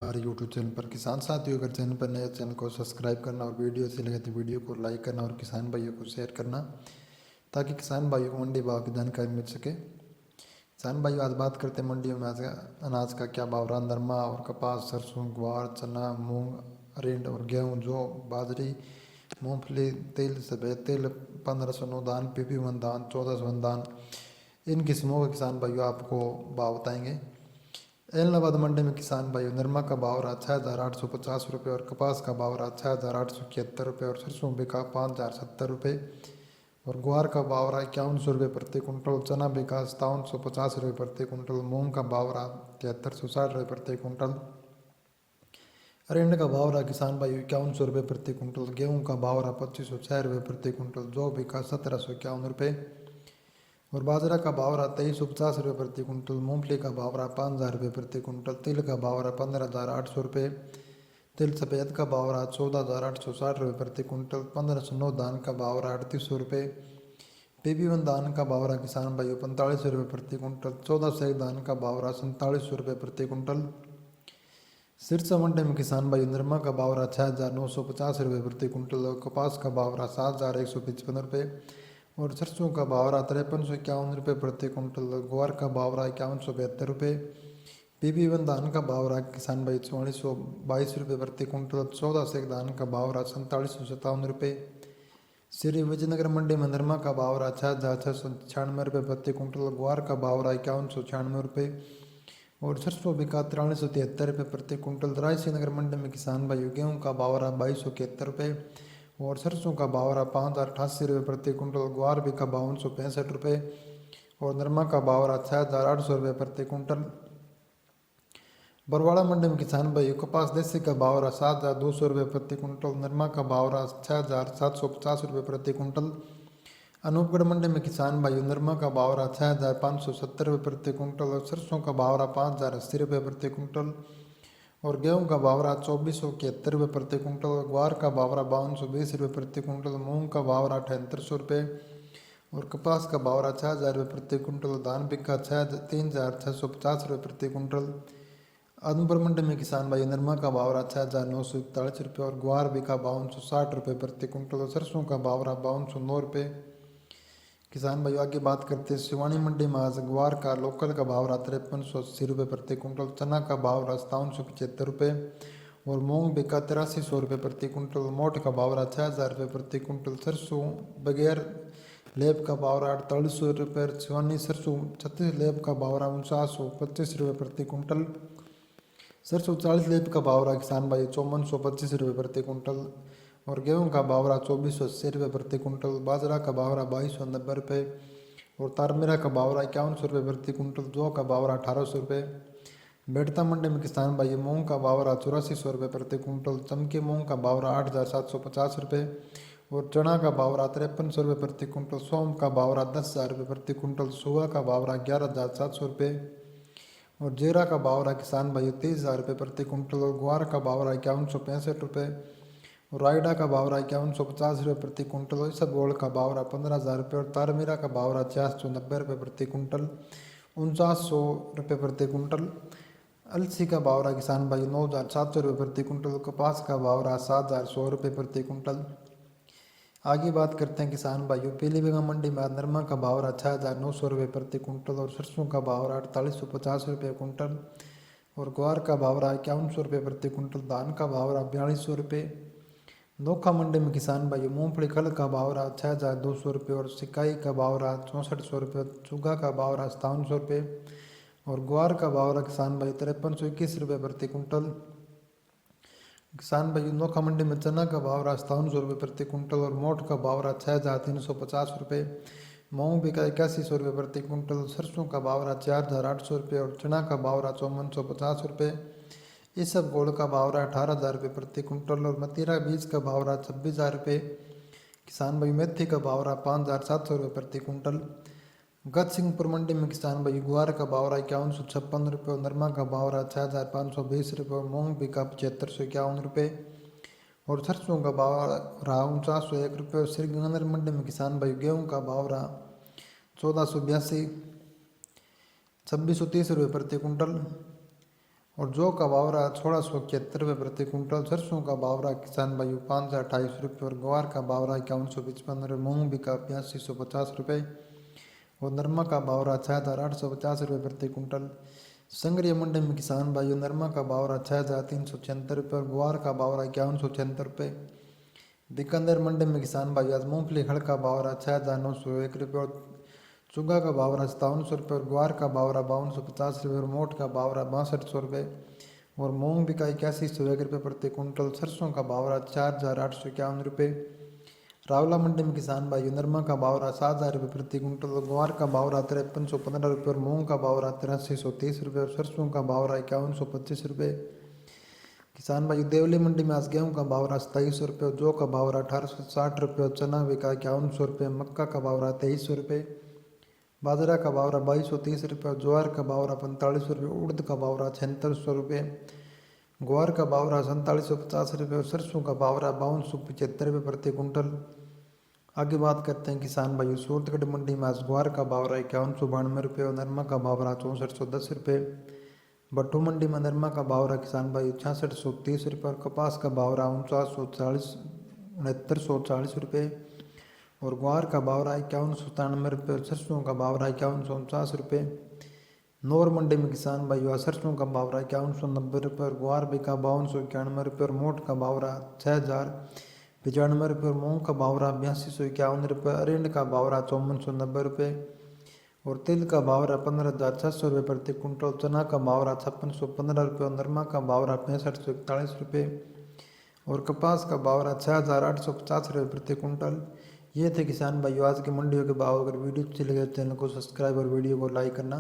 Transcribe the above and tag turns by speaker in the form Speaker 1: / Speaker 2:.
Speaker 1: हमारे YouTube channel पर किसान साथियों, अगर चैनल पर नए चैनल को सब्सक्राइब करना और वीडियो अच्छी लगे तो वीडियो को लाइक करना और किसान भाइयों को शेयर करना, ताकि किसान भाइयों को मंडी भाव की जानकारी मिल सके। किसान भाइयों, आज बात करते हैं मंडियों में आज अनाज का क्या भाव रहा। नरमा और कपास, सरसों, ग्वार, चना, मूंग, अरिंड और गेहूँ, जौ, बाजरी, मूंगफली, तिल, सफेद तिल, 1509 दान, PP1 दान, 1400 दान, इन किस्मों के किसान भाइयों आपको भाव बताएंगे। एलनाबाद मंडी में किसान भाई नरमा का भाव रहा 6,850 रुपये और कपास का भाव रहा 6,871 रुपये और सरसों बिका 5,070 रुपये और ग्वार का भाव रहा 5100 रुपये प्रति कुंटल। चना बिका 5750 रुपये प्रति कुंटल। मूंग का भाव रहा 7360 रुपये प्रति कुंटल। अरंड का भाव रहा किसान भाई 5100 रुपये प्रति कुंटल। गेहूँ का भाव रहा 2506 रुपये प्रति कुंटल। जौ बिका 1751 रुपये और बाजरा का भाव रहा 2350 रुपये प्रति कुंटल। मूंगफली का भाव रहा 5000 रुपये प्रति कुंटल। तिल का भाव रहा 15800 रुपये। तिल सफ़ेद का भाव रहा 14860 रुपये प्रति कुंटल। 1509 धान का भाव रहा 3800 रुपये। PP1 धान का भाव रहा किसान भाइयों 4500 रुपये प्रति कुंटल। 1401 धान का भाव रहा 4700 रुपये प्रति कुंटल। सिरसा मंडी में किसान भाई नरमा का भाव रहा 6950 रुपये प्रति कुंटल और कपास का भाव रहा 7155 रुपये और सरसों का भाव रहा 5351 रुपये प्रति कुंटल। ग्वार का भाव रहा 5172 रुपये। PP1 धान का भाव रहा किसान भाई 4422 रुपये प्रति कुंटल। 1401 धान का भाव रहा 4757 रुपये। श्री विजयनगर मंडी में नरमा का भाव रहा 6696 रुपये प्रति कुंटल। ग्वार का भाव रहा 5196 रुपये और सरसों बिका 4373 रुपये प्रति कुंटल। रायसी नगर मंडी में किसान भाई गेहूँ का भाव रहा 2271 रुपये और सरसों का भाव रहा 5088 रुपये प्रति कुंटल। ग्वार बिका 5265 रुपये और नरमा का भाव रहा 6800 रुपये प्रति कुंटल। बरवाड़ा मंडी में किसान भाई कपास देसी का भाव रहा 7200 रुपये प्रति कुंटल। नरमा का भाव रहा 6750 रुपये प्रति कुंटल। अनूपगढ़ मंडी में किसान भाई नरमा का भाव रहा 6570 रुपये प्रति कुंटल और सरसों का भाव रहा 5080 रुपये प्रति कुंटल और गेहूं का भाव रहा 2471 रुपये प्रति कुंटल। ग्वार का भाव रहा 5220 रुपये प्रति कुंटल। मूंग का भाव रहा 7800 रुपये और कपास का भाव रहा 6000 रुपये प्रति कुंटल। धान बिका 3650 रुपये प्रति कुंटल। आदमपुर मंडी में किसान भाई नरमा का भाव रहा 6941 रुपये और ग्वार बिका 5260 रुपये प्रति कुंटल और सरसों का भाव रहा 5209 रुपये। किसान भाई आगे बात करते हैं सिवानी मंडी में आज ग्वार का लोकल का भाव रहा 5380 रुपये प्रति कुंटल। चना का भाव रहा 5775 रुपये और मूंग बिका 8300 रुपये प्रति कुंटल। मोट का भाव रहा 6000 रुपये प्रति कुंटल। सरसों बगैर लेब का भाव रहा 4800 रुपये। सिवानी सरसों 36 लेब का भाव रहा 4925 रुपये प्रति कुंटल। सरसों 40 लेब का भाव रहा किसान भाई 5425 रुपये प्रति कुंटल और गेहूं का भाव रहा 2480 रुपये प्रति कुंटल। बाजरा का भाव रहा 2290 रुपये और तारमीरा का भाव रहा 5100 रुपये प्रति कुंटल। जौ का भाव रहा 1800 रुपये। बेड़ता मंडी में किसान भाई मूंग का भाव रहा 8400 रुपये प्रति कुंटल। चमकी मूंग का भाव रहा 8750 रुपये और चना का भाव रहा 5300 रुपये प्रति कुंटल। सोम का भाव रहा 10,000 रुपये प्रति कुंटल। सुबह का भाव रहा 11,700 रुपये और जीरा का भाव रहा किसान भाई 30,000 रुपये प्रति कुंटल और ग्वार का भाव रहा 5165 रुपये और रायडा का भाव रहा 5150 रुपये प्रति कुंटल और इसबगोल का भाव रहा 15,000 रुपये और तारमीरा का भाव रहा 490 रुपये प्रति कुंटल, 4900 रुपये प्रति कुंटल। अलसी का भाव रहा किसान भाई 9,700 रुपये प्रति कुंटल। कपास का भाव रहा 7,100 रुपये प्रति कुंटल। आगे बात करते हैं किसान भाइयों पीलीभीत मंडी में नरमा का भाव रहा 6,900 रुपये प्रति कुंटल और सरसों का भाव रहा 4850 रुपये कुंटल और ग्वार का भाव रहा 5100 रुपये प्रति कुंटल। धान का भाव रहा 4200 रुपये। नोखा मंडी में किसान भाई मूंगफली खल का भाव रहा 6200 रुपये और सिकाई का भाव रहा 6400 रुपये। चुगा का भाव रहा 5700 रुपये और ग्वार का भाव रहा किसान भाई 5321 रुपये प्रति कुंटल। किसान भाई नोखा मंडी में चना का भाव रहा 5700 रुपये प्रति कुंटल और मोट का भाव रहा 6350 रुपये। मूंग बिका 8100 रुपये प्रति कुंटल। सरसों का भाव रहा 4800 रुपये और चना का भाव रहा 5450 रुपये। इसबगोल का भाव रहा 18,000 रुपये प्रति कुंटल और मतीरा बीज का भाव रहा 26,000 रुपये। किसान भाई मेथी का भाव रहा 5,700 रुपये प्रति कुंटल। गतसिंहपुर मंडी में किसान भाई ग्वार का भाव रहा 5156 रुपये और नरमा का भाव रहा 6,520 रुपये और मूंग बिका 7551 रुपये और सरसों का भाव रहा 4901 रुपये और श्रीगंगानगर मंडी में किसान भाई गेहूँ का भाव रहा 1482 2630 रुपये प्रति कुंटल और जौ का बावरा 1676 रुपये प्रति कुंटल। सरसों का बावरा किसान भाइयों 5028 रुपये और ग्वार का बावरा 5155 रुपये। मूंग बिका 8250 रुपये और नरमा का बावरा 6850 रुपये प्रति कुंटल। संग्रिय मंडी में किसान भाइयों नरमा का बावरा 6376 रुपये और ग्वार का बावरा 5176 रुपये। बीकानेर मंडी में किसान भाइयों आज मूंगफली खड़ का बावरा 6901 रुपये और चुगा का बावरा 5700 रुपये और ग्वार का बावरा 5250 रुपये और मोट का बावरा 6200 रुपये और मूंग बिका 8101 रुपये प्रति कुंटल। सरसों का बावरा 4851 रुपये। रावला मंडी में किसान भाइयों नरमा का बावरा 7000 रुपये प्रति कुंटल और ग्वार का बावरा 5315 रुपये और मूंग का बावरा 8330 रुपये और सरसों का बावरा 5125 रुपये। किसान भाइयों देवली मंडी में आज गेहूं का बावरा 2700 रुपये और जौ का बावरा 1860 रुपये और चना बिका 5100 रुपये। मक्का का बावरा 2300 रुपये। बाजरा का बावरा 2230 रुपये और ज्वार का बावरा 4500 रुपये। उड़द का बावरा 7600 रुपये। ग्वार का बावरा 4750 रुपये और सरसों का बावरा 5275 रुपये प्रति कुंटल। आगे बात करते हैं किसान भाइयों सूरतगढ़ मंडी में आज ग्वार का बावरा 5192 रुपये और नरमा का बावरा 6410 रुपये। भट्टू मंडी में नरमा का बावरा किसान भाई 6630 रुपये और कपास का बावरा 6940 रुपये और ग्वार का बावरा 5197 रुपये और सरसों का बावरा 5149 रुपये। नौर मंडी में किसान भाई सरसों का बावरा 5190 रुपये और ग्वार बिका 5291 रुपये और मोट का बावरा 6095 रुपये और मूंग का बावरा 8251 रुपये। अरिंड का बावरा 5490 रुपये और तिल का बावरा 15600 रुपये प्रति कुंटल। चना का बावरा 5615 रुपये और नरमा का बावरा 6541 रुपये और कपास का बावरा 6850 रुपये प्रति कुंटल। ये थे किसान भाइयों आज की मंडियों के भाव। अगर वीडियो अच्छी लगे तो चैनल को सब्सक्राइब और वीडियो को लाइक करना